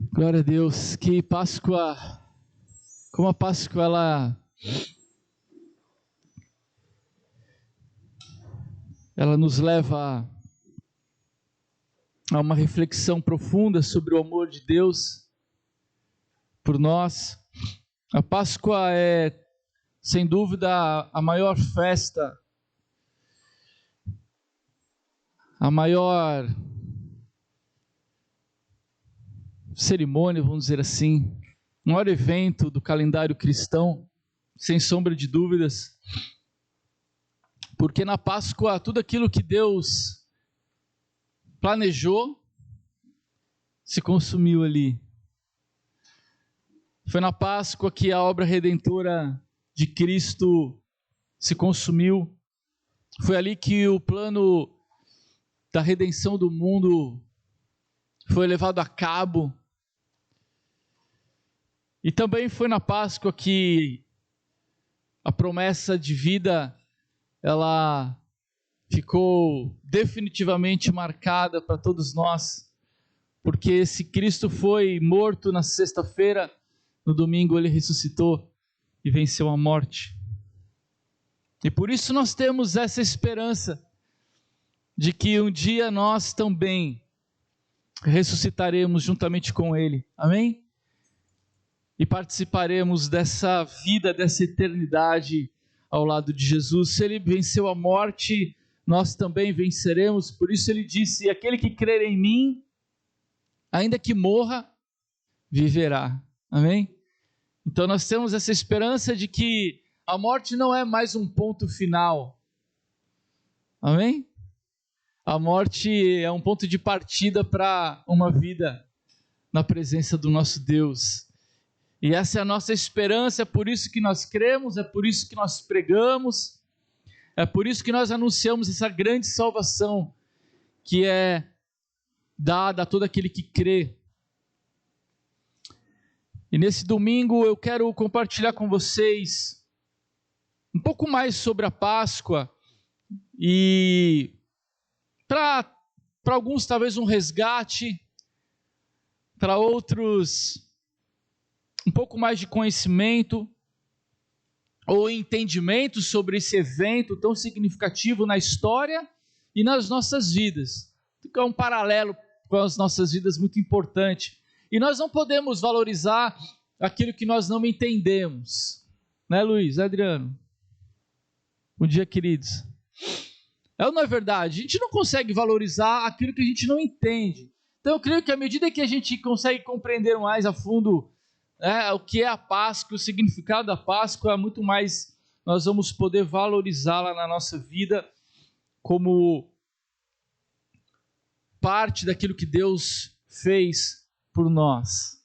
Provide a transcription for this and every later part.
Glória a Deus, que Páscoa, como a Páscoa ela nos leva a uma reflexão profunda sobre o amor de Deus por nós. A Páscoa é, sem dúvida, a maior festa, a maior cerimônia, vamos dizer assim, o maior evento do calendário cristão, sem sombra de dúvidas, porque na Páscoa tudo aquilo que Deus planejou se consumiu ali. Foi na Páscoa que a obra redentora de Cristo se consumiu. Foi ali que o plano da redenção do mundo foi levado a cabo. E também foi na Páscoa que a promessa de vida, ela ficou definitivamente marcada para todos nós, porque se Cristo foi morto na sexta-feira, no domingo ele ressuscitou e venceu a morte. E por isso nós temos essa esperança de que um dia nós também ressuscitaremos juntamente com ele. Amém? E participaremos dessa vida, dessa eternidade ao lado de Jesus. Se ele venceu a morte, nós também venceremos. Por isso ele disse: aquele que crer em mim, ainda que morra, viverá. Amém? Então nós temos essa esperança de que a morte não é mais um ponto final. Amém? A morte é um ponto de partida para uma vida na presença do nosso Deus. E essa é a nossa esperança, é por isso que nós cremos, é por isso que nós pregamos, é por isso que nós anunciamos essa grande salvação que é dada a todo aquele que crê. E nesse domingo eu quero compartilhar com vocês um pouco mais sobre a Páscoa e para alguns talvez um resgate, para outros um pouco mais de conhecimento ou entendimento sobre esse evento tão significativo na história e nas nossas vidas. É um paralelo com as nossas vidas muito importante. E nós não podemos valorizar aquilo que nós não entendemos. Né, Luiz? Adriano? Bom dia, queridos. É ou não é verdade? A gente não consegue valorizar aquilo que a gente não entende. Então eu creio que à medida que a gente consegue compreender mais a fundo o que é a Páscoa, o significado da Páscoa, muito mais nós vamos poder valorizá-la na nossa vida como parte daquilo que Deus fez por nós.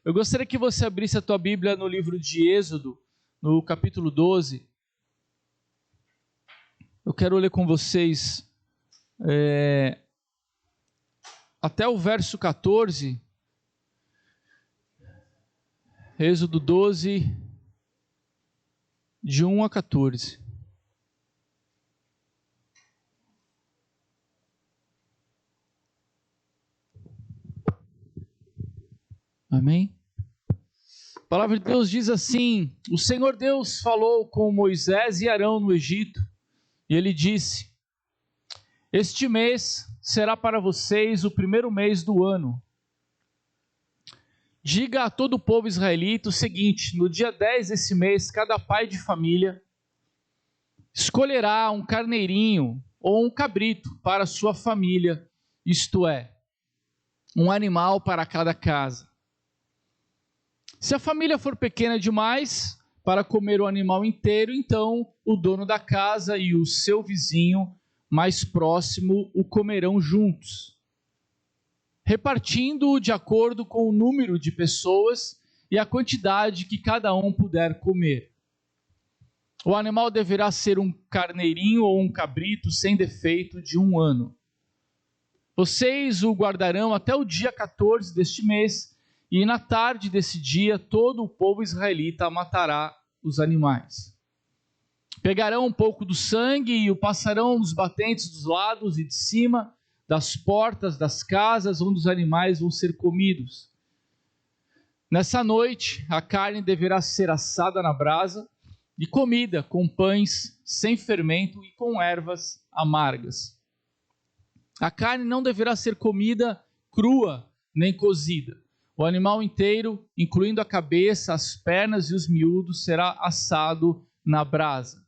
Eu gostaria que você abrisse a tua Bíblia no livro de Êxodo, no capítulo 12. Eu quero ler com vocês até o verso 14. Êxodo 12, de 1 a 14. Amém? A palavra de Deus diz assim: o Senhor Deus falou com Moisés e Arão no Egito, e ele disse: este mês será para vocês o primeiro mês do ano. Diga a todo o povo israelita o seguinte: no dia 10 desse mês, cada pai de família escolherá um carneirinho ou um cabrito para sua família, isto é, um animal para cada casa. Se a família for pequena demais para comer o animal inteiro, então o dono da casa e o seu vizinho mais próximo o comerão juntos, repartindo-o de acordo com o número de pessoas e a quantidade que cada um puder comer. O animal deverá ser um carneirinho ou um cabrito sem defeito de 1 ano. Vocês o guardarão até o dia 14 deste mês, e na tarde desse dia todo o povo israelita matará os animais. Pegarão um pouco do sangue e o passarão nos batentes dos lados e de cima das portas das casas onde os animais vão ser comidos. Nessa noite, a carne deverá ser assada na brasa e comida com pães sem fermento e com ervas amargas. A carne não deverá ser comida crua nem cozida. O animal inteiro, incluindo a cabeça, as pernas e os miúdos, será assado na brasa.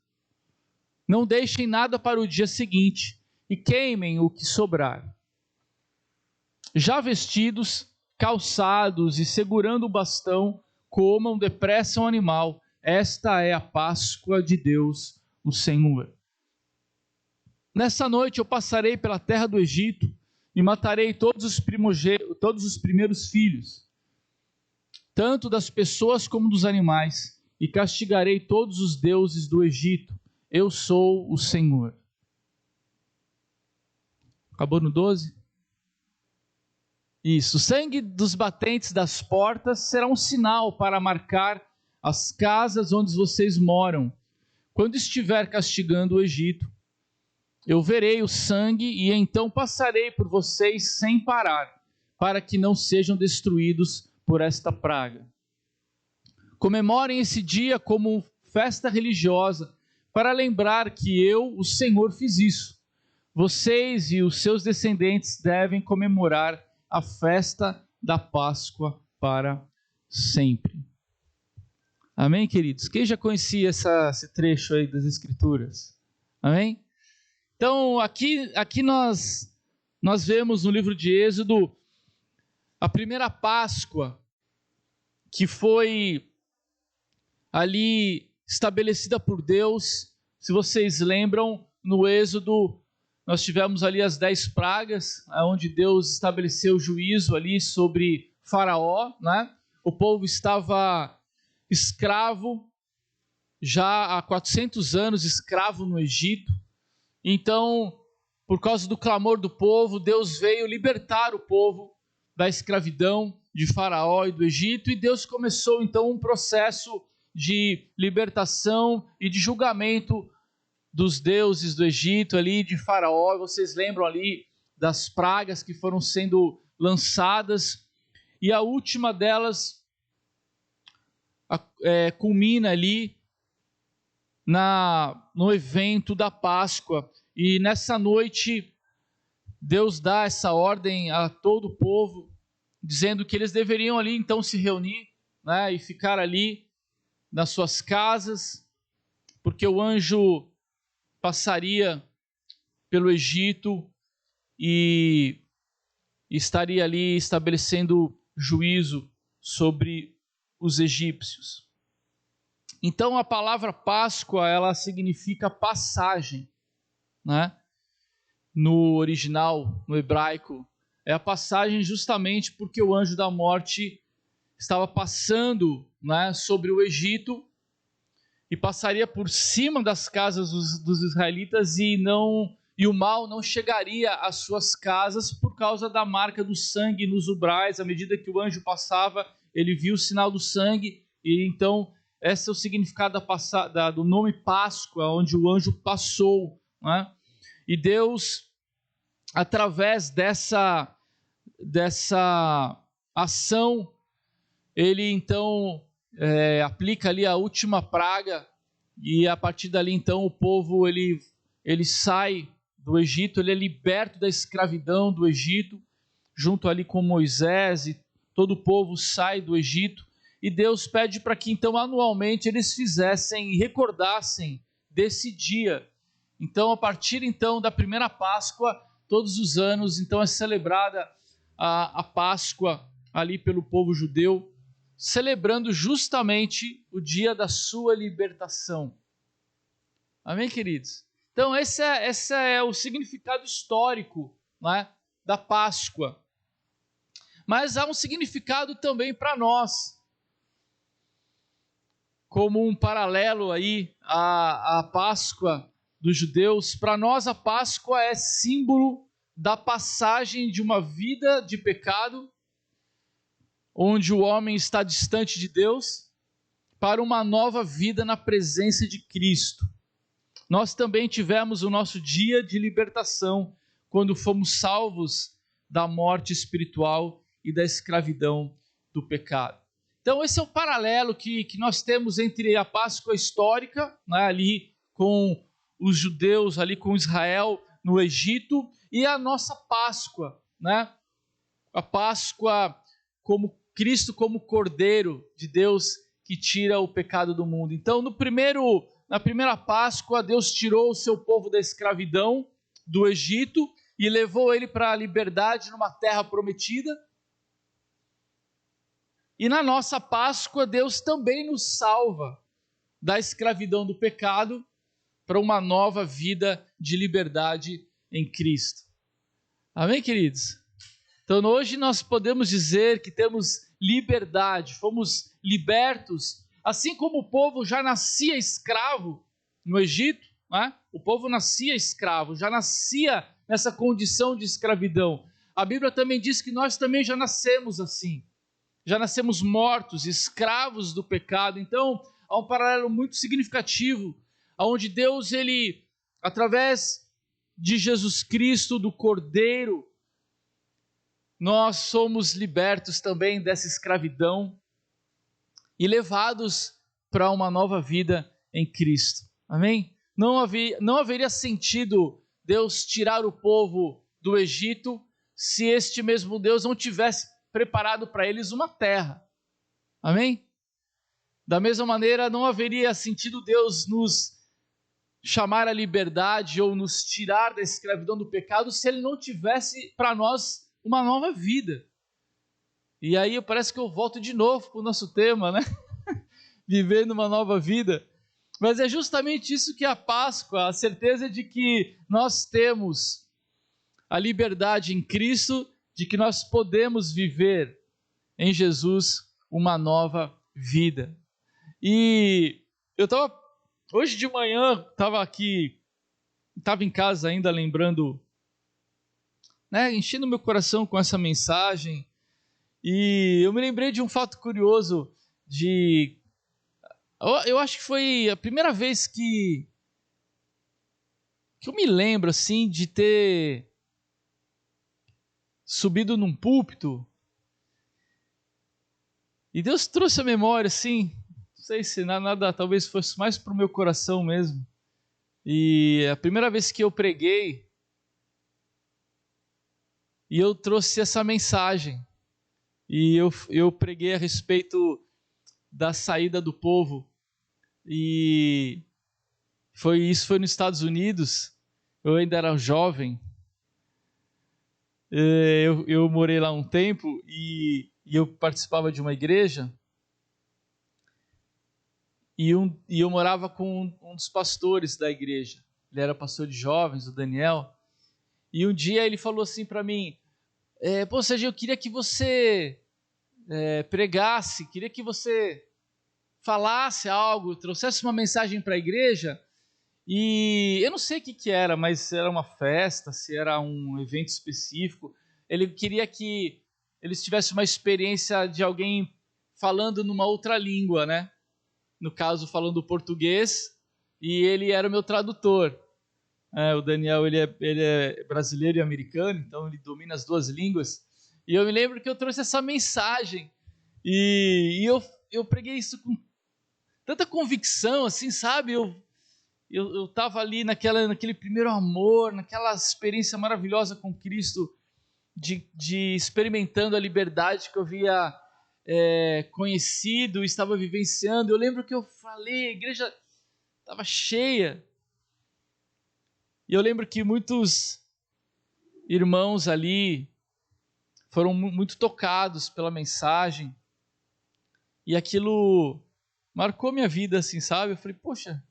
Não deixem nada para o dia seguinte e queimem o que sobrar. Já vestidos, calçados e segurando o bastão, comam depressa o animal. Esta é a Páscoa de Deus, o Senhor. Nessa noite eu passarei pela terra do Egito e matarei todos os primeiros filhos, tanto das pessoas como dos animais, e castigarei todos os deuses do Egito. Eu sou o Senhor. Acabou no 12? Isso. O sangue dos batentes das portas será um sinal para marcar as casas onde vocês moram. Quando estiver castigando o Egito, eu verei o sangue e então passarei por vocês sem parar, para que não sejam destruídos por esta praga. Comemorem esse dia como festa religiosa, para lembrar que eu, o Senhor, fiz isso. Vocês e os seus descendentes devem comemorar a festa da Páscoa para sempre. Amém, queridos? Quem já conhecia esse trecho aí das Escrituras? Amém? Então, aqui nós vemos no livro de Êxodo a primeira Páscoa que foi ali estabelecida por Deus. Se vocês lembram, no Êxodo nós tivemos ali as 10 pragas, onde Deus estabeleceu o juízo ali sobre Faraó, né? O povo estava escravo, já há 400 anos escravo no Egito. Então, por causa do clamor do povo, Deus veio libertar o povo da escravidão de Faraó e do Egito, e Deus começou então um processo de libertação e de julgamento dos deuses do Egito ali, de Faraó. Vocês lembram ali das pragas que foram sendo lançadas, e a última delas culmina ali no evento da Páscoa. E nessa noite Deus dá essa ordem a todo o povo, dizendo que eles deveriam ali então se reunir, né, e ficar ali nas suas casas, porque o anjo passaria pelo Egito e estaria ali estabelecendo juízo sobre os egípcios. Então a palavra Páscoa, ela significa passagem, né? No original, no hebraico, é a passagem justamente porque o anjo da morte estava passando, né, sobre o Egito e passaria por cima das casas dos israelitas e o mal não chegaria às suas casas por causa da marca do sangue nos umbrais. À medida que o anjo passava, ele viu o sinal do sangue, e então esse é o significado do nome Páscoa, onde o anjo passou, né? E Deus, através dessa ação, ele então aplica ali a última praga, e a partir dali então o povo ele sai do Egito, ele é liberto da escravidão do Egito, junto ali com Moisés, e todo o povo sai do Egito, e Deus pede para que então anualmente eles fizessem e recordassem desse dia. Então, a partir então da primeira Páscoa, todos os anos então é celebrada a Páscoa ali pelo povo judeu, celebrando justamente o dia da sua libertação. Amém, queridos? Então, esse é o significado histórico, né, da Páscoa. Mas há um significado também para nós, como um paralelo aí à Páscoa dos judeus. Para nós, a Páscoa é símbolo da passagem de uma vida de pecado, onde o homem está distante de Deus, para uma nova vida na presença de Cristo. Nós também tivemos o nosso dia de libertação, quando fomos salvos da morte espiritual e da escravidão do pecado. Então esse é o paralelo que nós temos entre a Páscoa histórica, né, ali com os judeus, ali com Israel no Egito, e a nossa Páscoa, né? A Páscoa como Cristo como Cordeiro de Deus que tira o pecado do mundo. Então na primeira Páscoa, Deus tirou o seu povo da escravidão do Egito e levou ele para a liberdade numa terra prometida. E na nossa Páscoa, Deus também nos salva da escravidão do pecado para uma nova vida de liberdade em Cristo. Amém, queridos? Então hoje nós podemos dizer que temos liberdade, fomos libertos, assim como o povo já nascia escravo no Egito, né? O povo nascia escravo, já nascia nessa condição de escravidão. A Bíblia também diz que nós também já nascemos assim, já nascemos mortos, escravos do pecado. Então há um paralelo muito significativo, onde Deus, ele, através de Jesus Cristo, do Cordeiro, nós somos libertos também dessa escravidão e levados para uma nova vida em Cristo. Amém? Não haveria sentido Deus tirar o povo do Egito se este mesmo Deus não tivesse preparado para eles uma terra. Amém? Da mesma maneira, não haveria sentido Deus nos chamar à liberdade ou nos tirar da escravidão do pecado se Ele não tivesse para nós uma nova vida. E aí parece que eu volto de novo para o nosso tema, né? Vivendo uma nova vida. Mas é justamente isso que é a Páscoa, a certeza de que nós temos a liberdade em Cristo, de que nós podemos viver em Jesus uma nova vida. E eu estava, hoje de manhã, estava em casa ainda lembrando, né, enchendo meu coração com essa mensagem, e eu me lembrei de um fato curioso, eu acho que foi a primeira vez que eu me lembro assim de ter subido num púlpito, e Deus trouxe a memória assim, não sei se nada, talvez fosse mais para o meu coração mesmo, e a primeira vez que eu preguei, e eu trouxe essa mensagem, e eu preguei a respeito da saída do povo, e isso foi nos Estados Unidos. Eu ainda era jovem, eu morei lá um tempo, e eu participava de uma igreja, e eu morava com um dos pastores da igreja. Ele era pastor de jovens, o Daniel, e um dia ele falou assim para mim, Sérgio, eu queria que você pregasse, queria que você falasse algo, trouxesse uma mensagem para a igreja, e eu não sei o que era, mas se era uma festa, se era um evento específico. Ele queria que eles tivessem uma experiência de alguém falando numa outra língua, né? No caso, falando português, e ele era o meu tradutor. O Daniel, ele é brasileiro e americano, então ele domina as duas línguas. E eu me lembro que eu trouxe essa mensagem, e eu preguei isso com tanta convicção, assim, sabe? Eu estava ali naquele primeiro amor, naquela experiência maravilhosa com Cristo, de experimentando a liberdade que eu havia conhecido, estava vivenciando. Eu lembro que eu falei, a igreja estava cheia, e eu lembro que muitos irmãos ali foram muito tocados pela mensagem, e aquilo marcou minha vida, assim, sabe? Eu falei, poxa,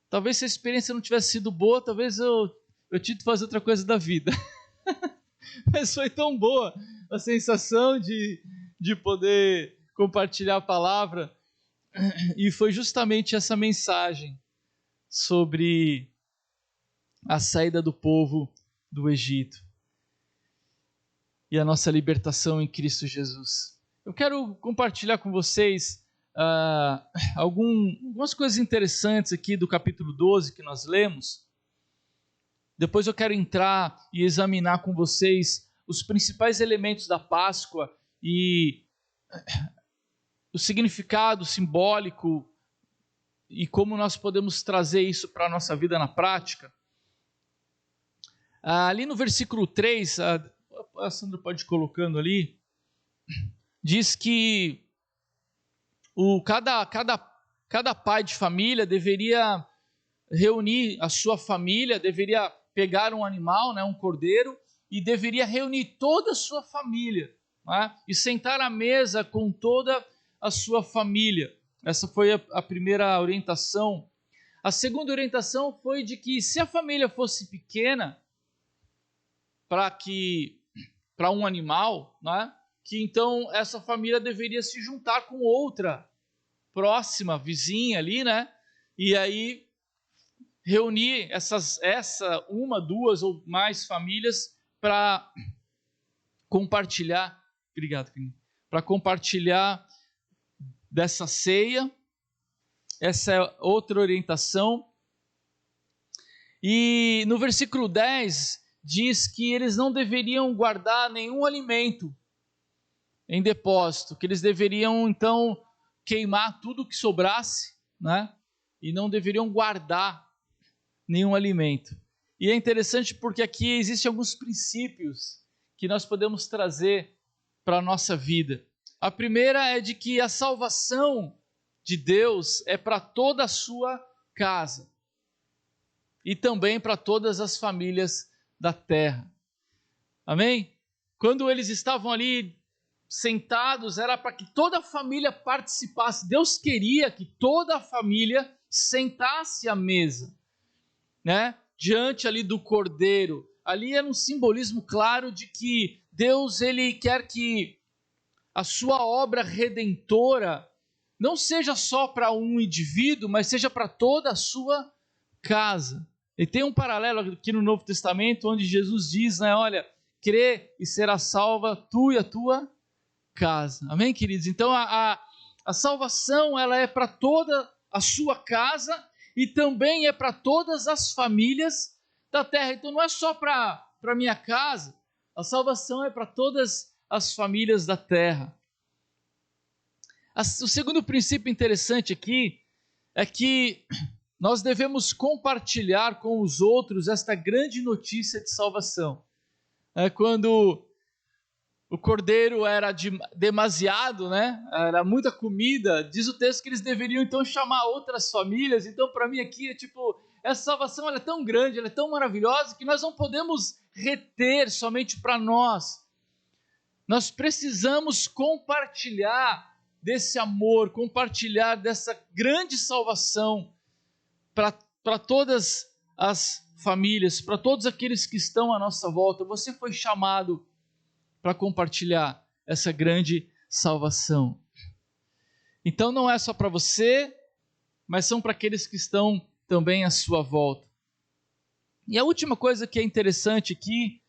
talvez se a experiência não tivesse sido boa, talvez eu tive que fazer outra coisa da vida. Mas foi tão boa a sensação de poder compartilhar a palavra, e foi justamente essa mensagem sobre a saída do povo do Egito e a nossa libertação em Cristo Jesus. Eu quero compartilhar com vocês algumas coisas interessantes aqui do capítulo 12 que nós lemos. Depois eu quero entrar e examinar com vocês os principais elementos da Páscoa e o significado simbólico e como nós podemos trazer isso para a nossa vida na prática. Ali no versículo 3, a Sandra pode ir colocando ali, diz que cada pai de família deveria reunir a sua família, deveria pegar um animal, né, um cordeiro, e deveria reunir toda a sua família, né, e sentar à mesa com toda a sua família. Essa foi a primeira orientação. A segunda orientação foi de que se a família fosse pequena para um animal, né, que então essa família deveria se juntar com outra próxima, vizinha ali, né, e aí reunir uma, duas ou mais famílias para compartilhar, para compartilhar dessa ceia. Essa é outra orientação. E no versículo 10 diz que eles não deveriam guardar nenhum alimento em depósito, que eles deveriam então queimar tudo que sobrasse, né? E não deveriam guardar nenhum alimento. E é interessante porque aqui existem alguns princípios que nós podemos trazer para a nossa vida. A primeira é de que a salvação de Deus é para toda a sua casa e também para todas as famílias da terra. Amém? Quando eles estavam ali sentados, era para que toda a família participasse. Deus queria que toda a família sentasse à mesa, né? Diante ali do cordeiro. Ali era um simbolismo claro de que Deus, ele quer que a sua obra redentora não seja só para um indivíduo, mas seja para toda a sua casa. E tem um paralelo aqui no Novo Testamento, onde Jesus diz, né, olha, crê e será salva tu e a tua casa. Amém, queridos? Então a salvação, ela é para toda a sua casa e também é para todas as famílias da terra. Então não é só para a minha casa, a salvação é para todas as famílias da terra. O segundo princípio interessante aqui é que nós devemos compartilhar com os outros esta grande notícia de salvação. Quando o cordeiro era demasiado, né? Era muita comida, diz o texto que eles deveriam então chamar outras famílias. Então para mim aqui é tipo, essa salvação ela é tão grande, ela é tão maravilhosa que nós não podemos reter somente para nós. Nós precisamos compartilhar desse amor, compartilhar dessa grande salvação para todas as famílias, para todos aqueles que estão à nossa volta. Você foi chamado para compartilhar essa grande salvação. Então não é só para você, mas são para aqueles que estão também à sua volta. E a última coisa que é interessante aqui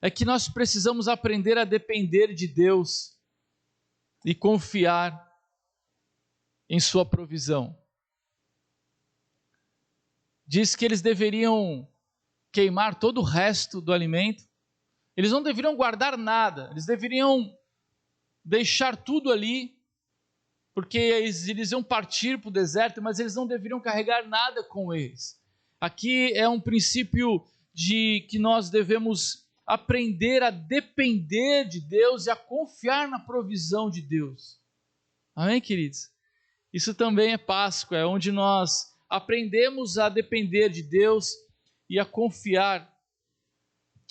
é que nós precisamos aprender a depender de Deus e confiar em sua provisão. Diz que eles deveriam queimar todo o resto do alimento. Eles não deveriam guardar nada. Eles deveriam deixar tudo ali, porque eles iam partir para o deserto, mas eles não deveriam carregar nada com eles. Aqui é um princípio de que nós devemos aprender a depender de Deus e a confiar na provisão de Deus. Amém, queridos? Isso também é Páscoa, é onde nós aprendemos a depender de Deus e a confiar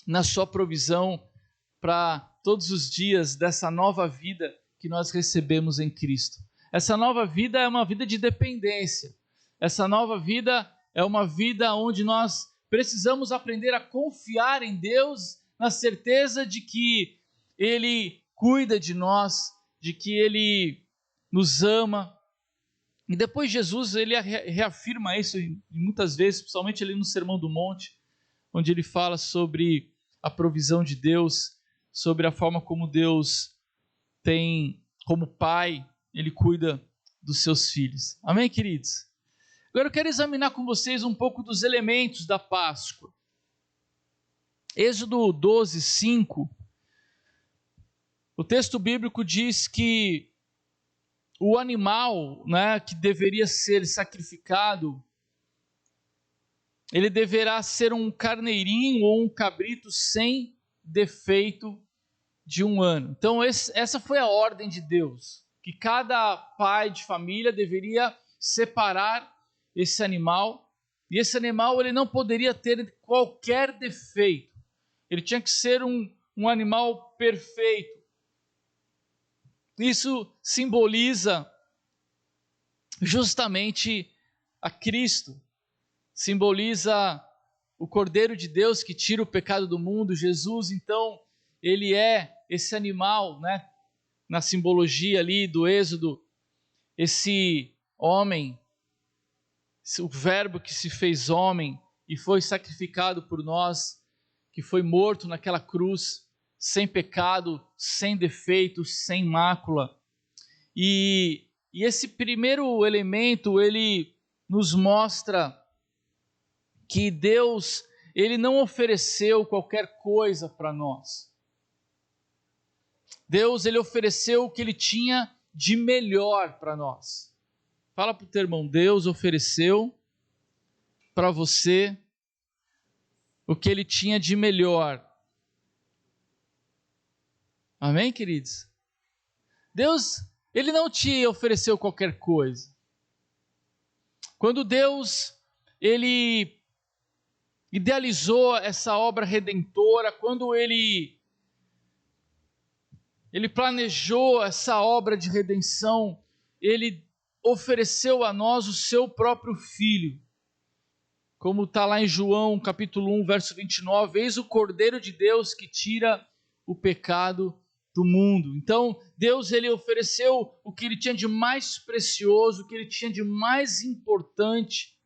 na sua provisão para todos os dias dessa nova vida que nós recebemos em Cristo. Essa nova vida é uma vida de dependência. Essa nova vida é uma vida onde nós precisamos aprender a confiar em Deus, na certeza de que Ele cuida de nós, de que Ele nos ama. E depois Jesus, ele reafirma isso muitas vezes, principalmente ali no Sermão do Monte, onde ele fala sobre a provisão de Deus, sobre a forma como Deus tem, como Pai, ele cuida dos seus filhos. Amém, queridos? Agora eu quero examinar com vocês um pouco dos elementos da Páscoa. Êxodo 12, 5, o texto bíblico diz que o animal, né, que deveria ser sacrificado, ele deverá ser um carneirinho ou um cabrito sem defeito de 1 ano. Então essa foi a ordem de Deus, que cada pai de família deveria separar esse animal, e esse animal ele não poderia ter qualquer defeito, ele tinha que ser um animal perfeito. Isso simboliza justamente a Cristo, simboliza o Cordeiro de Deus que tira o pecado do mundo. Jesus, então, ele é esse animal, né? Na simbologia ali do Êxodo, esse homem, o verbo que se fez homem e foi sacrificado por nós, que foi morto naquela cruz, sem pecado, sem defeito, sem mácula. E esse primeiro elemento, ele nos mostra que Deus, ele não ofereceu qualquer coisa para nós. Deus, ele ofereceu o que ele tinha de melhor para nós. Fala para o teu irmão, Deus ofereceu para você o que ele tinha de melhor. Amém, queridos? Deus, ele não te ofereceu qualquer coisa. Quando Deus, ele idealizou essa obra redentora, quando ele planejou essa obra de redenção, ele ofereceu a nós o seu próprio Filho. Como está lá em João, capítulo 1, verso 29, eis o Cordeiro de Deus que tira o pecado do mundo. Então, Deus, ele ofereceu o que ele tinha de mais precioso, o que ele tinha de mais importante.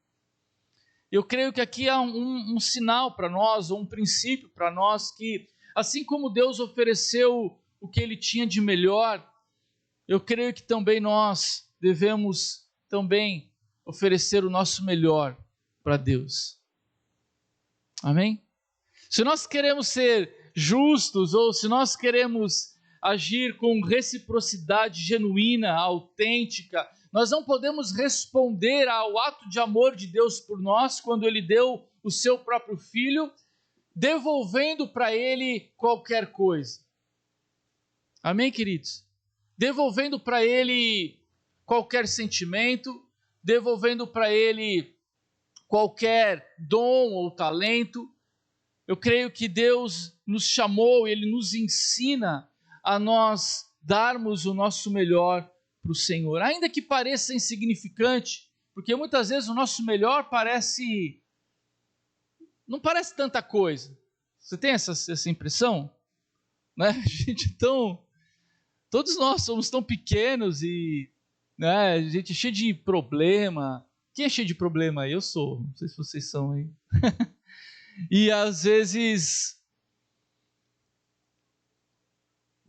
Eu creio que aqui há um sinal para nós, ou um princípio para nós, que assim como Deus ofereceu o que ele tinha de melhor, eu creio que também nós devemos também oferecer o nosso melhor para Deus. Amém? Se nós queremos ser justos, ou se nós queremos agir com reciprocidade genuína, autêntica, nós não podemos responder ao ato de amor de Deus por nós, quando ele deu o seu próprio Filho, devolvendo para ele qualquer coisa. Amém, queridos? Devolvendo para ele qualquer sentimento, devolvendo para ele qualquer dom ou talento. Eu creio que Deus nos chamou, ele nos ensina a nós darmos o nosso melhor para o Senhor, ainda que pareça insignificante, porque muitas vezes o nosso melhor não parece tanta coisa. Você tem essa impressão? Né? Todos nós somos tão pequenos e, né, a gente é cheio de problema. Quem é cheio de problema aí? Eu sou, não sei se vocês são aí. E às vezes,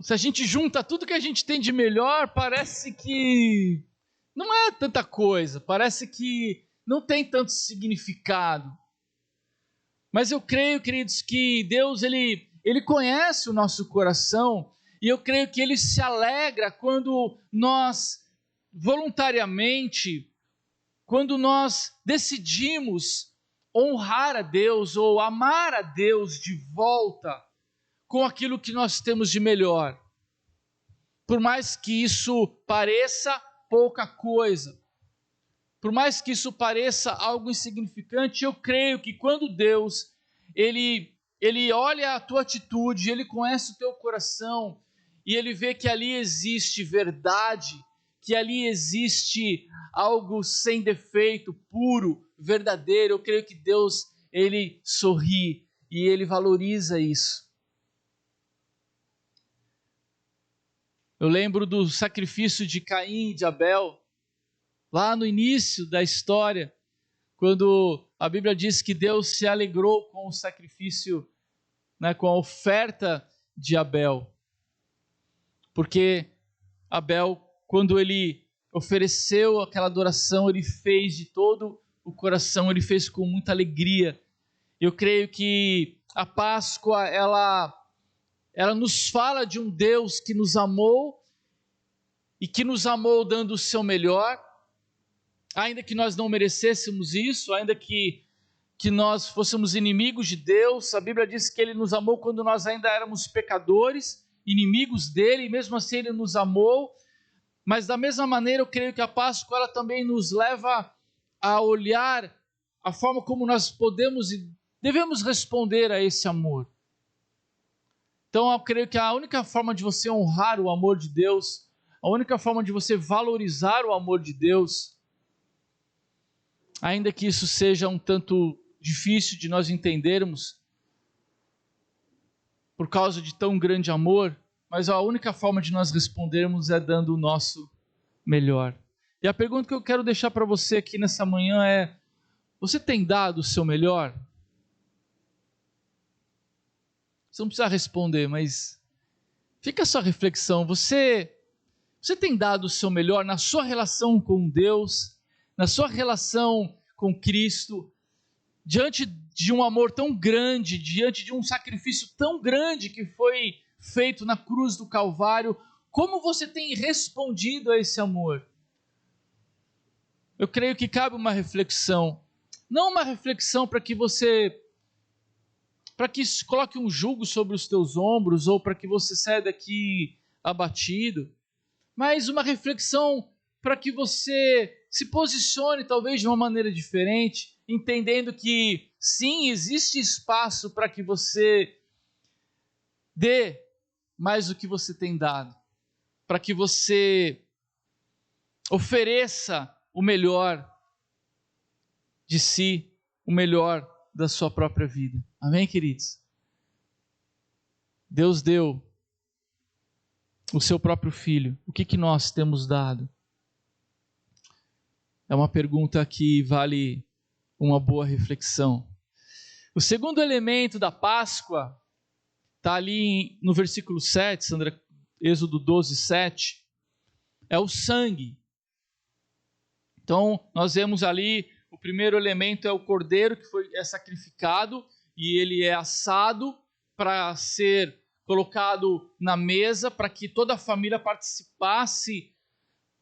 se a gente junta tudo que a gente tem de melhor, parece que não é tanta coisa, parece que não tem tanto significado. Mas eu creio, queridos, que Deus, ele conhece o nosso coração, e eu creio que ele se alegra quando nós voluntariamente, quando nós decidimos honrar a Deus ou amar a Deus de volta com aquilo que nós temos de melhor. Por mais que isso pareça pouca coisa, por mais que isso pareça algo insignificante, eu creio que quando Deus, ele olha a tua atitude, ele conhece o teu coração, e ele vê que ali existe verdade, que ali existe algo sem defeito, puro, verdadeiro. Eu creio que Deus, ele sorri e ele valoriza isso. Eu lembro do sacrifício de Caim e de Abel, lá no início da história, quando a Bíblia diz que Deus se alegrou com o sacrifício, né, com a oferta de Abel. Porque Abel, quando ele ofereceu aquela adoração, ele fez de todo o coração, ele fez com muita alegria. Eu creio que a Páscoa, ela nos fala de um Deus que nos amou e que nos amou dando o seu melhor, ainda que nós não merecêssemos isso, ainda que nós fôssemos inimigos de Deus. A Bíblia diz que Ele nos amou quando nós ainda éramos pecadores, inimigos dEle, e mesmo assim Ele nos amou. Mas da mesma maneira eu creio que a Páscoa ela também nos leva a olhar a forma como nós podemos e devemos responder a esse amor. Então eu creio que a única forma de você honrar o amor de Deus, a única forma de você valorizar o amor de Deus, ainda que isso seja um tanto difícil de nós entendermos, por causa de tão grande amor, mas a única forma de nós respondermos é dando o nosso melhor. E a pergunta que eu quero deixar para você aqui nessa manhã é: você tem dado o seu melhor? Você não precisa responder, mas fica a sua reflexão. Você tem dado o seu melhor na sua relação com Deus, na sua relação com Cristo, diante de um amor tão grande, diante de um sacrifício tão grande que foi feito na cruz do Calvário? Como você tem respondido a esse amor? Eu creio que cabe uma reflexão, não uma reflexão para que coloque um jugo sobre os teus ombros, ou para que você saia daqui abatido, mas uma reflexão para que você se posicione talvez de uma maneira diferente, entendendo que sim, existe espaço para que você dê mais do que você tem dado, para que você ofereça o melhor de si, o melhor da sua própria vida. Amém, queridos? Deus deu o seu próprio Filho. O que nós temos dado? É uma pergunta que vale uma boa reflexão. O segundo elemento da Páscoa está ali no versículo 7, Sandra, Êxodo 12, 7, é o sangue. Então, nós vemos ali, o primeiro elemento é o cordeiro que é sacrificado, e ele é assado para ser colocado na mesa, para que toda a família participasse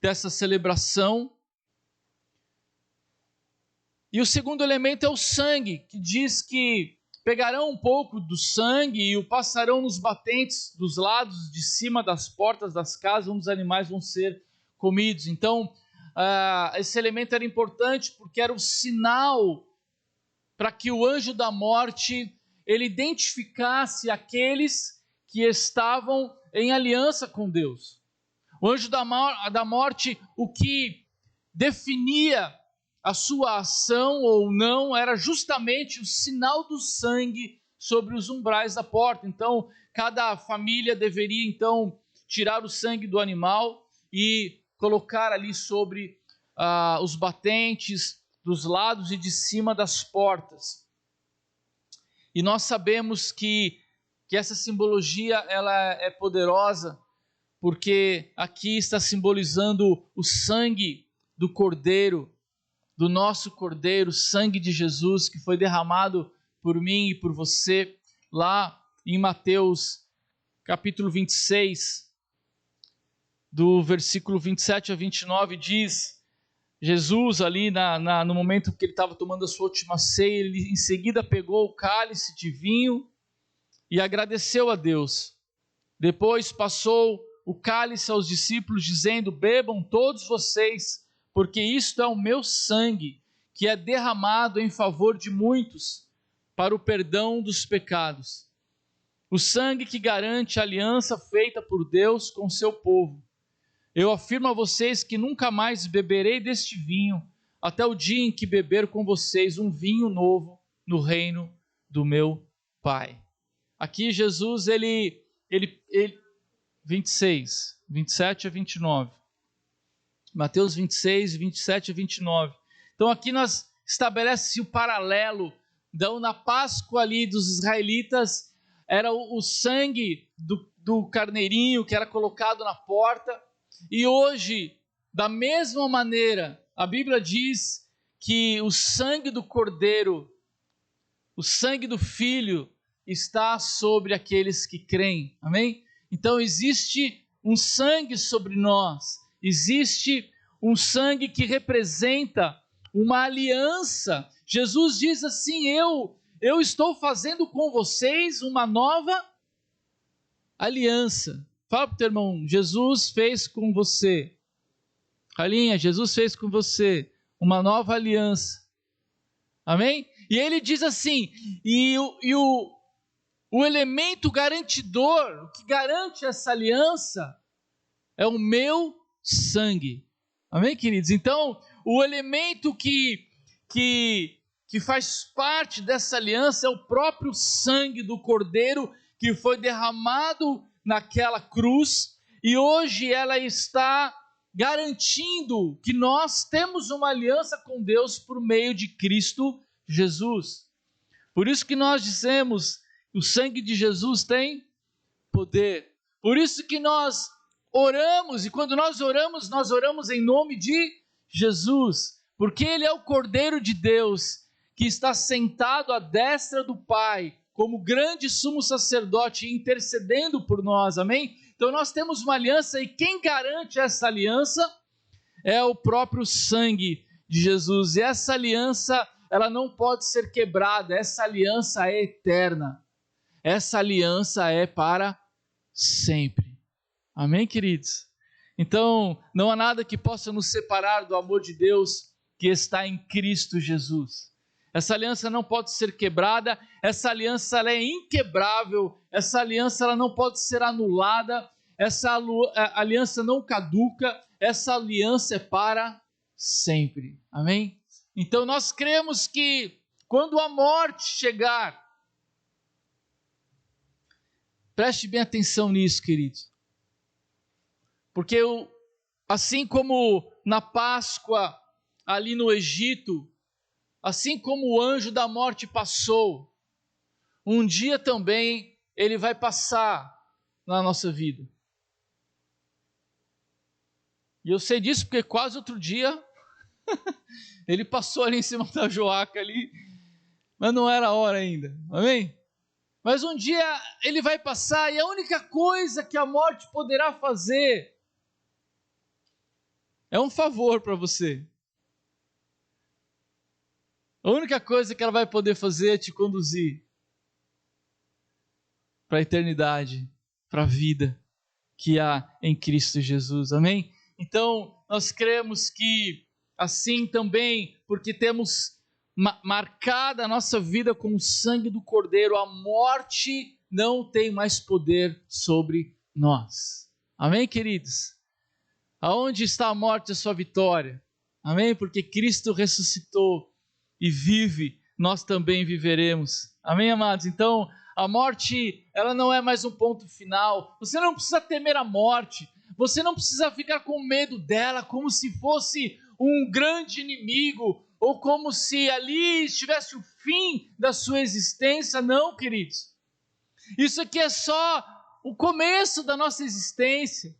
dessa celebração. E o segundo elemento é o sangue, que diz que pegarão um pouco do sangue e o passarão nos batentes dos lados de cima das portas das casas, onde os animais vão ser comidos. Então, esse elemento era importante porque era o sinal para que o anjo da morte ele identificasse aqueles que estavam em aliança com Deus. O anjo da morte, o que definia a sua ação ou não era justamente o sinal do sangue sobre os umbrais da porta. Então, cada família deveria então tirar o sangue do animal e colocar ali sobre os batentes dos lados e de cima das portas. E nós sabemos que essa simbologia ela é poderosa, porque aqui está simbolizando o sangue do Cordeiro, do nosso Cordeiro, o sangue de Jesus que foi derramado por mim e por você, lá em Mateus capítulo 26, do versículo 27 a 29, diz: Jesus ali no momento que ele estava tomando a sua última ceia, ele em seguida pegou o cálice de vinho e agradeceu a Deus. Depois passou o cálice aos discípulos, dizendo: bebam todos vocês, porque isto é o meu sangue, que é derramado em favor de muitos, para o perdão dos pecados. O sangue que garante a aliança feita por Deus com seu povo. Eu afirmo a vocês que nunca mais beberei deste vinho, até o dia em que beber com vocês um vinho novo no reino do meu Pai. Aqui Jesus, ele 26, 27 a 29. Mateus 26, 27 a 29. Então aqui nós estabelece o paralelo. Então na Páscoa ali dos israelitas, era o sangue do carneirinho que era colocado na porta. E hoje, da mesma maneira, a Bíblia diz que o sangue do Cordeiro, o sangue do Filho, está sobre aqueles que creem. Amém? Então existe um sangue sobre nós. existe um sangue que representa uma aliança. Jesus diz assim: eu estou fazendo com vocês uma nova aliança. Fala para o teu irmão: Jesus fez com você. Ralinha, Jesus fez com você uma nova aliança. Amém? E ele diz assim, o elemento garantidor, o que garante essa aliança, é o meu sangue. Amém, queridos? Então, o elemento que faz parte dessa aliança é o próprio sangue do Cordeiro que foi derramado naquela cruz, e hoje ela está garantindo que nós temos uma aliança com Deus por meio de Cristo Jesus. Por isso que nós dizemos, o sangue de Jesus tem poder. Por isso que nós oramos, e quando nós oramos em nome de Jesus, porque Ele é o Cordeiro de Deus, que está sentado à destra do Pai, como grande sumo sacerdote, intercedendo por nós, amém? Então nós temos uma aliança, e quem garante essa aliança é o próprio sangue de Jesus. E essa aliança, ela não pode ser quebrada, essa aliança é eterna, essa aliança é para sempre. Amém, queridos? Então, não há nada que possa nos separar do amor de Deus que está em Cristo Jesus. Essa aliança não pode ser quebrada, essa aliança ela é inquebrável, essa aliança ela não pode ser anulada, essa aliança não caduca, essa aliança é para sempre. Amém? Então nós cremos que quando a morte chegar, preste bem atenção nisso, queridos, porque assim como na Páscoa, ali no Egito, assim como o anjo da morte passou, um dia também ele vai passar na nossa vida. E eu sei disso porque quase outro dia ele passou ali em cima da joaca ali, mas não era a hora ainda, amém? Mas um dia ele vai passar, e a única coisa que a morte poderá fazer é um favor para você. A única coisa que ela vai poder fazer é te conduzir para a eternidade, para a vida que há em Cristo Jesus, amém? Então, nós cremos que assim também, porque temos marcada a nossa vida com o sangue do Cordeiro, a morte não tem mais poder sobre nós. Amém, queridos? Aonde está a morte, a sua vitória? Amém? Porque Cristo ressuscitou e vive, nós também viveremos. Amém, amados? Então, a morte, ela não é mais um ponto final. Você não precisa temer a morte. Você não precisa ficar com medo dela, como se fosse um grande inimigo, ou como se ali estivesse o fim da sua existência. Não, queridos. Isso aqui é só o começo da nossa existência.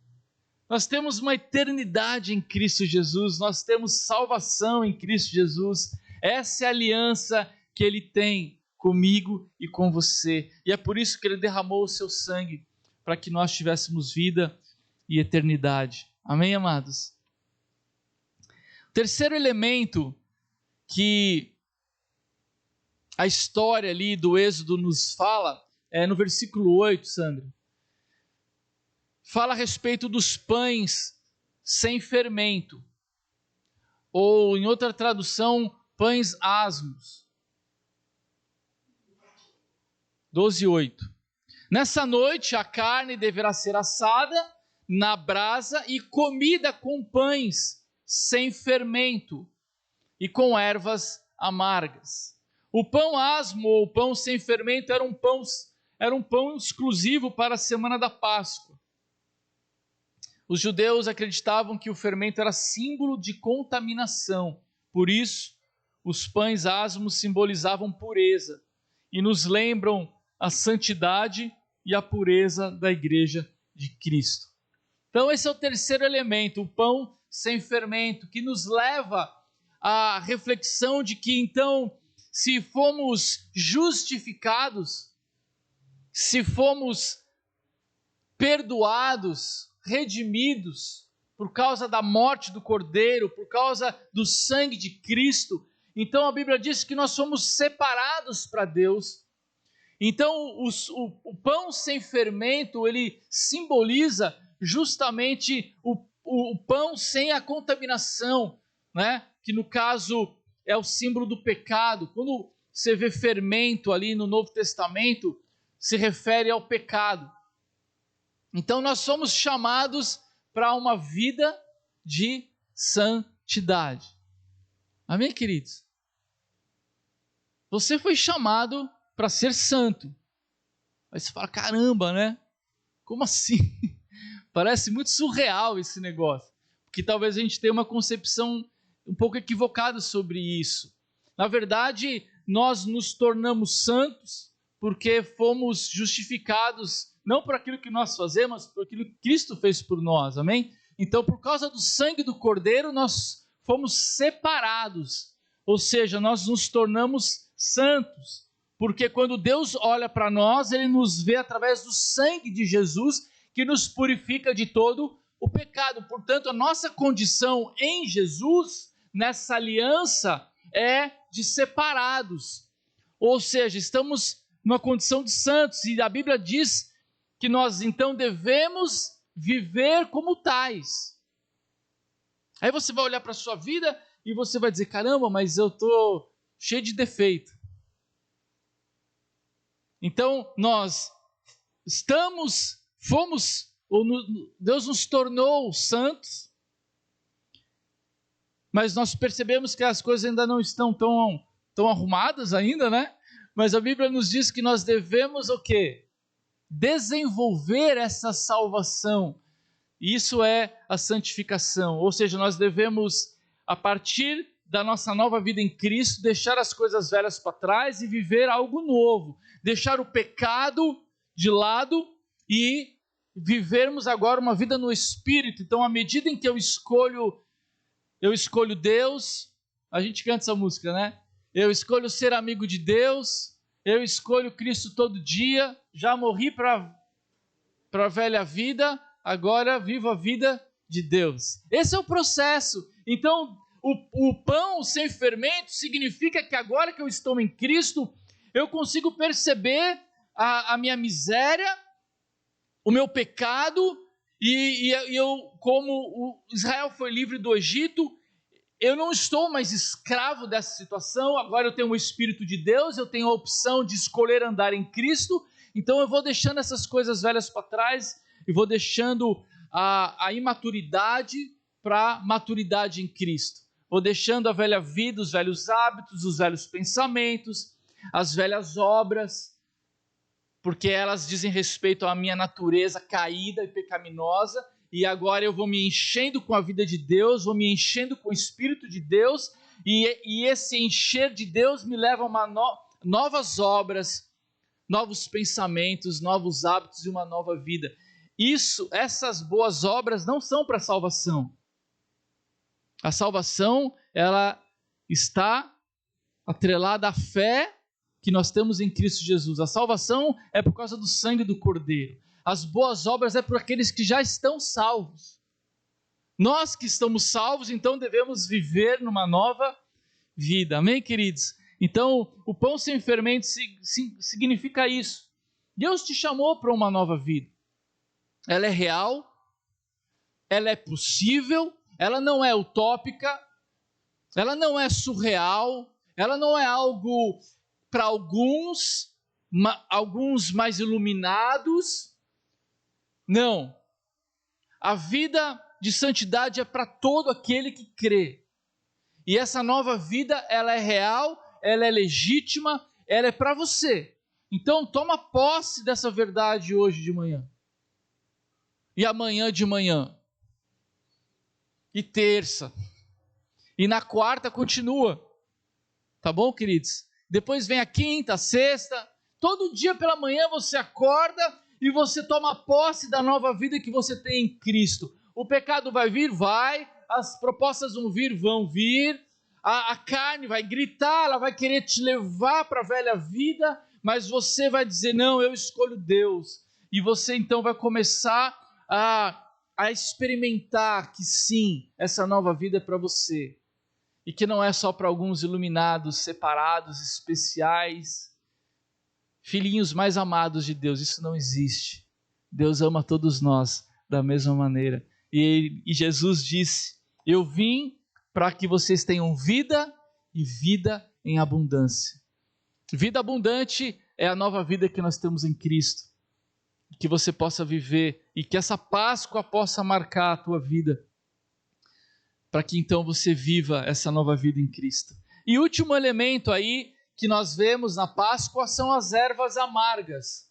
Nós temos uma eternidade em Cristo Jesus, nós temos salvação em Cristo Jesus. Essa é a aliança que Ele tem comigo e com você. E é por isso que Ele derramou o seu sangue, para que nós tivéssemos vida e eternidade. Amém, amados? O terceiro elemento que a história ali do Êxodo nos fala, é no versículo 8, Sandra. Fala a respeito dos pães sem fermento, ou em outra tradução, pães asmos. 12:8. Nessa noite a carne deverá ser assada na brasa e comida com pães sem fermento e com ervas amargas. O pão asmo ou pão sem fermento era um pão exclusivo para a semana da Páscoa. Os judeus acreditavam que o fermento era símbolo de contaminação. Por isso, os pães asmos simbolizavam pureza e nos lembram a santidade e a pureza da igreja de Cristo. Então esse é o terceiro elemento, o pão sem fermento, que nos leva à reflexão de que então, se fomos justificados, se fomos perdoados, redimidos, por causa da morte do Cordeiro, por causa do sangue de Cristo. Então a Bíblia diz que nós somos separados para Deus. Então o pão sem fermento, ele simboliza justamente o pão sem a contaminação, né? Que no caso é o símbolo do pecado. Quando você vê fermento ali no Novo Testamento, se refere ao pecado. Então nós somos chamados para uma vida de santidade. Amém, queridos? Você foi chamado para ser santo. Aí você fala, caramba, né? Como assim? Parece muito surreal esse negócio. Porque talvez a gente tenha uma concepção um pouco equivocada sobre isso. Na verdade, nós nos tornamos santos porque fomos justificados não por aquilo que nós fazemos, mas por aquilo que Cristo fez por nós, amém? Então, por causa do sangue do Cordeiro, nós fomos separados, ou seja, nós nos tornamos santos, porque quando Deus olha para nós, Ele nos vê através do sangue de Jesus, que nos purifica de todo o pecado. Portanto, a nossa condição em Jesus, nessa aliança, é de separados, ou seja, estamos numa condição de santos, e a Bíblia diz que nós então devemos viver como tais. Aí você vai olhar para a sua vida e você vai dizer, caramba, mas eu estou cheio de defeito. Então nós Deus nos tornou santos, mas nós percebemos que as coisas ainda não estão tão arrumadas ainda, né? Mas a Bíblia nos diz que nós devemos o quê? Desenvolver essa salvação. Isso é a santificação. Ou seja, nós devemos, a partir da nossa nova vida em Cristo, deixar as coisas velhas para trás e viver algo novo. Deixar o pecado de lado e vivermos agora uma vida no Espírito. Então, à medida em que eu escolho Deus, a gente canta essa música, né? Eu escolho ser amigo de Deus, eu escolho Cristo todo dia, já morri para a velha vida, agora vivo a vida de Deus. Esse é o processo. Então, o pão sem fermento significa que agora que eu estou em Cristo, eu consigo perceber a minha miséria, o meu pecado, e eu, como Israel foi livre do Egito, eu não estou mais escravo dessa situação, agora eu tenho o Espírito de Deus, eu tenho a opção de escolher andar em Cristo, então eu vou deixando essas coisas velhas para trás e vou deixando a imaturidade para maturidade em Cristo. Vou deixando a velha vida, os velhos hábitos, os velhos pensamentos, as velhas obras, porque elas dizem respeito à minha natureza caída e pecaminosa, e agora eu vou me enchendo com a vida de Deus, vou me enchendo com o Espírito de Deus, e esse encher de Deus me leva a novas obras, novos pensamentos, novos hábitos e uma nova vida. Essas boas obras não são para a salvação. A salvação, ela está atrelada à fé que nós temos em Cristo Jesus. A salvação é por causa do sangue do Cordeiro. As boas obras é por aqueles que já estão salvos. Nós que estamos salvos, então devemos viver numa nova vida. Amém, queridos? Então, o pão sem fermento significa isso. Deus te chamou para uma nova vida. Ela é real, ela é possível, ela não é utópica, ela não é surreal, ela não é algo para alguns mais iluminados. Não. A vida de santidade é para todo aquele que crê. E essa nova vida, ela é real, ela é legítima, ela é para você. Então, toma posse dessa verdade hoje de manhã. E amanhã de manhã. E terça. E na quarta continua. Tá bom, queridos? Depois vem a quinta, a sexta. Todo dia pela manhã você acorda e você toma posse da nova vida que você tem em Cristo. O pecado vai vir? Vai. As propostas vão vir. A carne vai gritar, ela vai querer te levar para a velha vida, mas você vai dizer, não, eu escolho Deus. E você então vai começar a a experimentar que sim, essa nova vida é para você. E que não é só para alguns iluminados, separados, especiais, filhinhos mais amados de Deus. Isso não existe. Deus ama todos nós da mesma maneira. E Jesus disse: eu vim para que vocês tenham vida e vida em abundância. Vida abundante é a nova vida que nós temos em Cristo. Que você possa viver e que essa Páscoa possa marcar a tua vida, para que então você viva essa nova vida em Cristo. E o último elemento aí que nós vemos na Páscoa são as ervas amargas.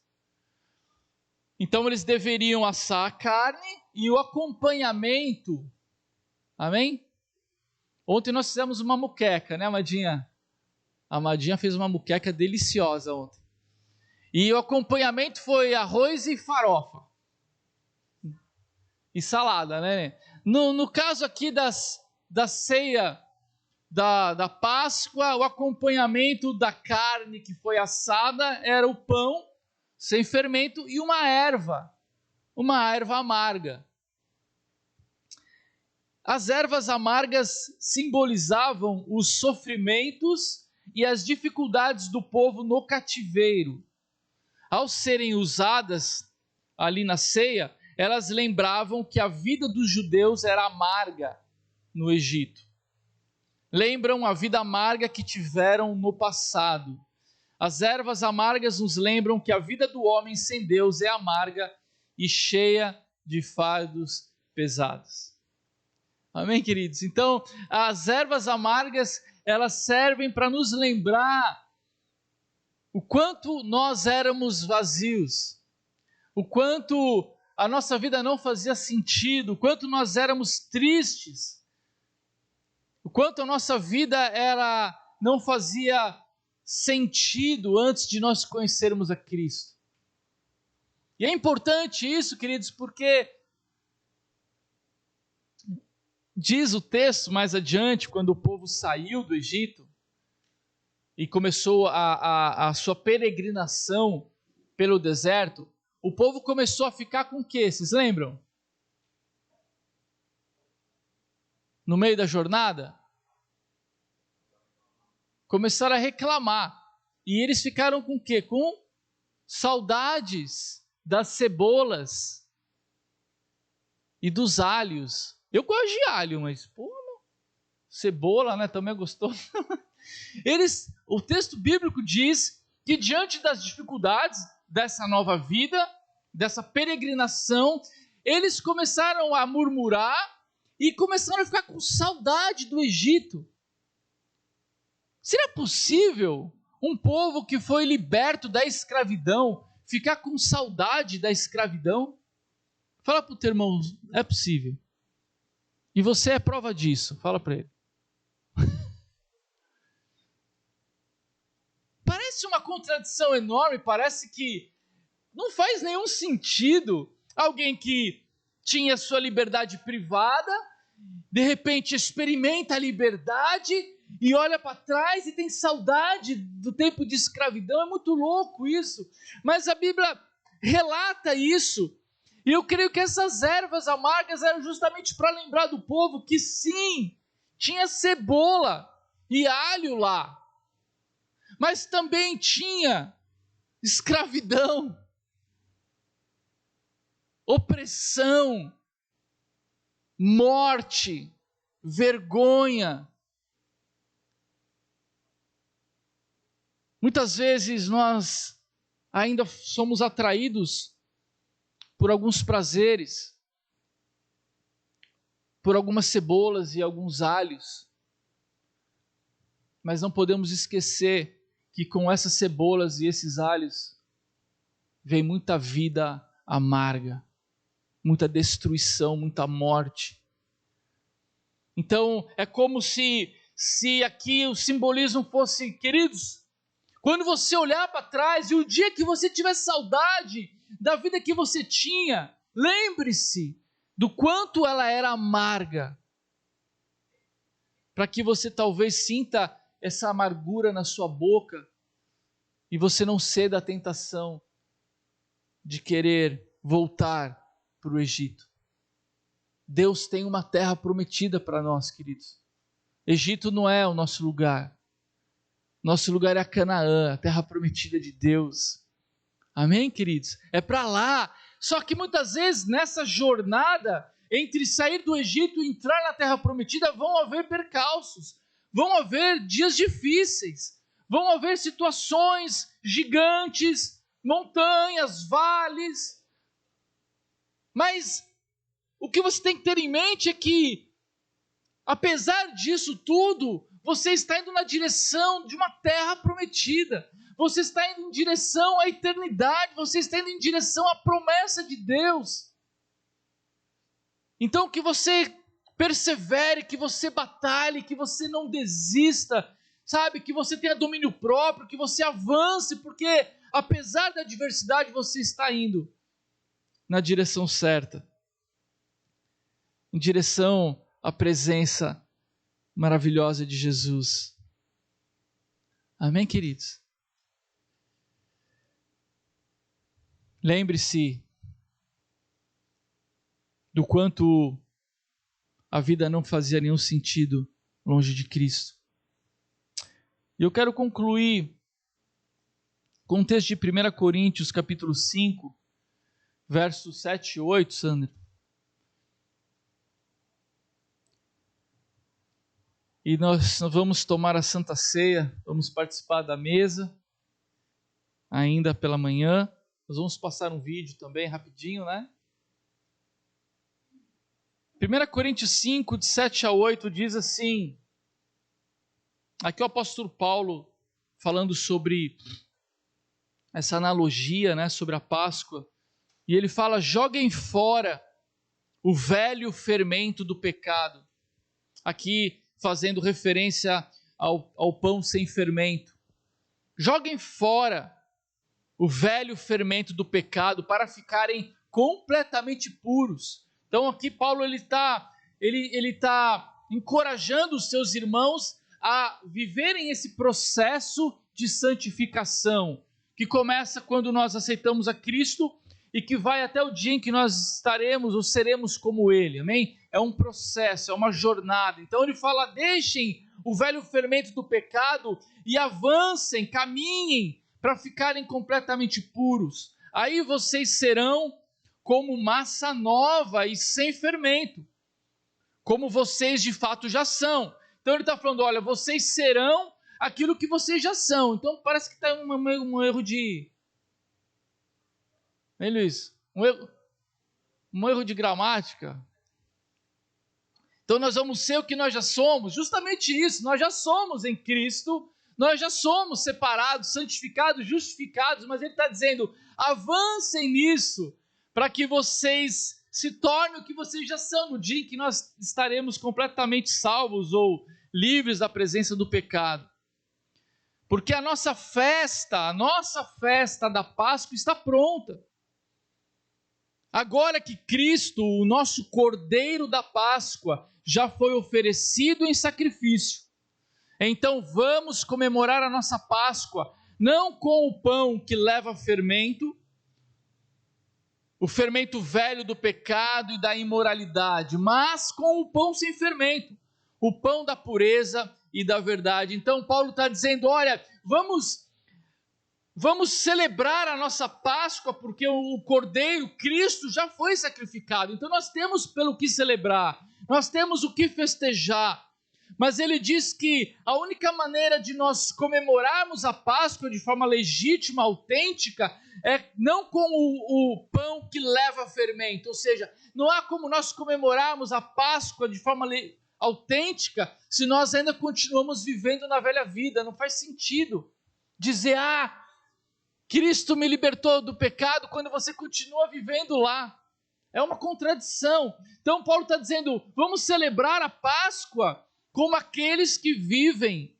Então eles deveriam assar a carne e o acompanhamento. Amém? Ontem nós fizemos uma moqueca, né, Amadinha? A Amadinha fez uma moqueca deliciosa ontem. E o acompanhamento foi arroz e farofa. E salada, né? No caso aqui da ceia da Páscoa, o acompanhamento da carne que foi assada era o pão sem fermento e uma erva amarga. As ervas amargas simbolizavam os sofrimentos e as dificuldades do povo no cativeiro. Ao serem usadas ali na ceia, elas lembravam que a vida dos judeus era amarga no Egito. Lembram a vida amarga que tiveram no passado. As ervas amargas nos lembram que a vida do homem sem Deus é amarga e cheia de fardos pesados. Amém, queridos? Então, as ervas amargas, elas servem para nos lembrar o quanto nós éramos vazios, o quanto a nossa vida não fazia sentido, o quanto nós éramos tristes, o quanto a nossa vida não fazia sentido antes de nós conhecermos a Cristo. E é importante isso, queridos, porque diz o texto mais adiante, quando o povo saiu do Egito e começou a sua peregrinação pelo deserto, o povo começou a ficar com o quê? Vocês lembram? No meio da jornada? Começaram a reclamar. E eles ficaram com o quê? Com saudades das cebolas e dos alhos. Eu gosto de alho, mas cebola, né? Também é gostoso. O texto bíblico diz que diante das dificuldades dessa nova vida, dessa peregrinação, eles começaram a murmurar e começaram a ficar com saudade do Egito. Será possível um povo que foi liberto da escravidão ficar com saudade da escravidão? Fala para o teu irmão, é possível. E você é prova disso, fala para ele. Parece uma contradição enorme, parece que não faz nenhum sentido alguém que tinha sua liberdade privada, de repente experimenta a liberdade e olha para trás e tem saudade do tempo de escravidão. É muito louco isso, mas a Bíblia relata isso, e eu creio que essas ervas amargas eram justamente para lembrar do povo que sim, tinha cebola e alho lá, mas também tinha escravidão, opressão, morte, vergonha. Muitas vezes nós ainda somos atraídos por alguns prazeres, por algumas cebolas e alguns alhos, mas não podemos esquecer que com essas cebolas e esses alhos vem muita vida amarga, muita destruição, muita morte. Então é como se aqui o simbolismo fosse, queridos, quando você olhar para trás e o dia que você tiver saudade da vida que você tinha, lembre-se do quanto ela era amarga, para que você talvez sinta essa amargura na sua boca e você não ceda à tentação de querer voltar para o Egito. Deus tem uma terra prometida para nós, queridos. Egito não é o nosso lugar. Nosso lugar é a Canaã, a terra prometida de Deus. Amém, queridos? É para lá. Só que muitas vezes nessa jornada, entre sair do Egito e entrar na terra prometida, vão haver percalços, vão haver dias difíceis, vão haver situações gigantes, montanhas, vales. Mas o que você tem que ter em mente é que, apesar disso tudo, você está indo na direção de uma terra prometida. Você está indo em direção à eternidade. Você está indo em direção à promessa de Deus. Então que você persevere, que você batalhe, que você não desista, sabe? Que você tenha domínio próprio, que você avance, porque apesar da adversidade você está indo na direção certa. Em direção à presença maravilhosa de Jesus. Amém, queridos? Lembre-se do quanto a vida não fazia nenhum sentido longe de Cristo. E eu quero concluir com o texto de 1 Coríntios, capítulo 5, versos 7 e 8, Sandra. E nós vamos tomar a Santa Ceia, vamos participar da mesa, ainda pela manhã. Nós vamos passar um vídeo também, rapidinho, né? 1 Coríntios 5, de 7 a 8, diz assim, aqui o apóstolo Paulo falando sobre essa analogia, né, sobre a Páscoa, e ele fala, joguem fora o velho fermento do pecado. Aqui fazendo referência ao pão sem fermento. Joguem fora o velho fermento do pecado para ficarem completamente puros. Então aqui Paulo ele tá encorajando os seus irmãos a viverem esse processo de santificação, que começa quando nós aceitamos a Cristo e que vai até o dia em que nós estaremos ou seremos como Ele, amém? É um processo, é uma jornada. Então ele fala, deixem o velho fermento do pecado e avancem, caminhem para ficarem completamente puros. Aí vocês serão como massa nova e sem fermento, como vocês de fato já são. Então ele está falando, olha, vocês serão aquilo que vocês já são. Então parece que está um erro de... Hein, Luiz? Um erro de gramática. Então nós vamos ser o que nós já somos, justamente isso, nós já somos em Cristo, nós já somos separados, santificados, justificados, mas ele está dizendo, avancem nisso, para que vocês se tornem o que vocês já são, no dia em que nós estaremos completamente salvos ou livres da presença do pecado. Porque a nossa festa da Páscoa está pronta. Agora que Cristo, o nosso Cordeiro da Páscoa, já foi oferecido em sacrifício, então vamos comemorar a nossa Páscoa, não com o pão que leva fermento, o fermento velho do pecado e da imoralidade, mas com o pão sem fermento, o pão da pureza e da verdade. Então Paulo está dizendo, olha, vamos celebrar a nossa Páscoa, porque o Cordeiro, Cristo, já foi sacrificado. Então nós temos pelo que celebrar, nós temos o que festejar. Mas ele diz que a única maneira de nós comemorarmos a Páscoa de forma legítima, autêntica, é não com o pão que leva fermento. Ou seja, não há como nós comemorarmos a Páscoa de forma autêntica se nós ainda continuamos vivendo na velha vida. Não faz sentido dizer, Cristo me libertou do pecado quando você continua vivendo lá. É uma contradição. Então Paulo está dizendo, vamos celebrar a Páscoa como aqueles que vivem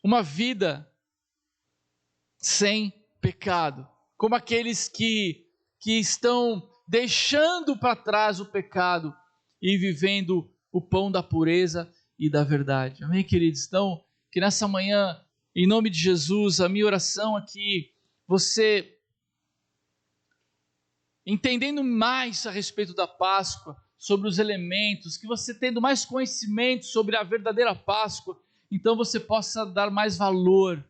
uma vida sem pecado. Como aqueles que estão deixando para trás o pecado e vivendo o pão da pureza e da verdade. Amém, queridos? Então, que nessa manhã, em nome de Jesus, a minha oração é que você entendendo mais a respeito da Páscoa, sobre os elementos, que você tendo mais conhecimento sobre a verdadeira Páscoa, então você possa dar mais valor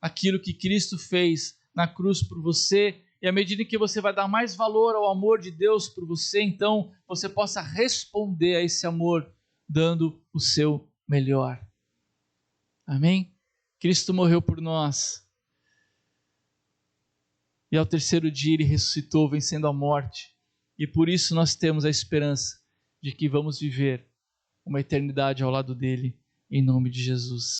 àquilo que Cristo fez na cruz por você, e à medida que você vai dar mais valor ao amor de Deus por você, então você possa responder a esse amor dando o seu melhor. Amém? Cristo morreu por nós. E ao terceiro dia ele ressuscitou, vencendo a morte. E por isso nós temos a esperança de que vamos viver uma eternidade ao lado dele, em nome de Jesus.